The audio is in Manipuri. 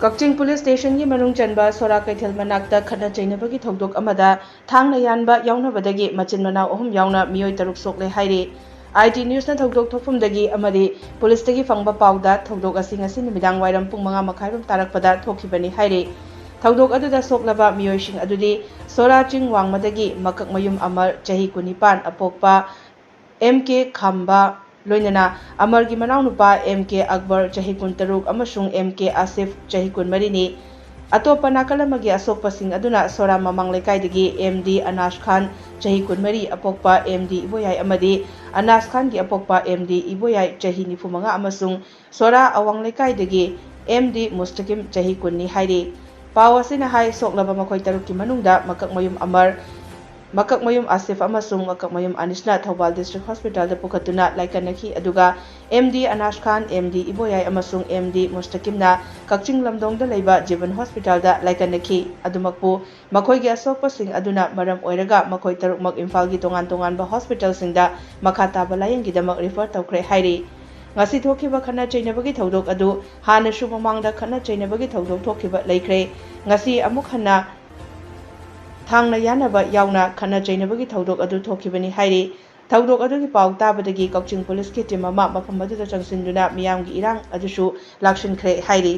कक्चिंग पुलिस स्टेशन की मनुंग चनबा सोरा कैथल मनाक्ता खना चैनबगी थौदोक अमदा थांगना यानबा यावनबदगी मचिन मनाव अहुम यावना मियोय तरुक सोकले हाइरे आईटी न्यूज ना थौदोक थोफुमदगी अमदी पुलिस तगी फंगबा पाउदा थौदोक असि ngasi निमिदांग वाइरम पुंग 5 मखाइरम तारकपदा थोखिबनी हाइरे थौदोक अदुदा सोकलबा मियोयसिंग अदुदी सोरा चिंग वांगमदगी मकक मयुम अमर चही 19 अपोकपा एमके खांबा लोइनना अमर की मनाउनुपा एमके अकबर चही 13 अमसुंग एमके आसिफ चही 14 नि अतोप नाकलमगी असोकपसिंग अदुना सोरा ममांग लेकाइदगी एमडी अनास खान चही 14 अपोकपा एमडी इबोयाई अमदी अनास खान की अपोकपा एमडी इबोयाई चही 95 अमसुंग सोरा अवांग लेकाइदगी एमडी मुस्तकिम चही 10 नि हाइरे पाव असिना हाई सोकलबा मखोय तरुक की मनुंगदा मकक मयुम आसिफ अमसुंग मकक मयुम अनिसना थौबाल डिस्ट्रिक्ट हॉस्पिटल दा पुखतुना लाइकनखी अदुगा एमडी अनास खान एमडी इबोयाई अमसुंग एमडी मुस्तकिमना कक्चिंग लमदोंग दा लेबा जीवन हॉस्पिटल दा लाइकनखी अदुमकपु मखोयगी असोकपसिंग अदुना मरम ओइरगा मखोय तरुकमक इम्फाल की तोंगान तोंगानबा हॉस्पिटल सिंगदा मखा ताबा लायंगीदमक रिफर तौखरे हाइरे ngasi thokiba khana chainabagi thodok adu hana shu mamangda khana chainabagi thodok thokiba leikre ngasi amuk hana थांगना यानबा यावना खना चैनबगी थौदोक अदु थोखिबनी हाइरे थौदोक अदुगी पाउ ताबदगी कक्चिंग पुलिस की टीम अमा मफम अदुदा चंगसिनदुना मियामगी इरांग अदुसु लाक्सिनख्रे हाइरे।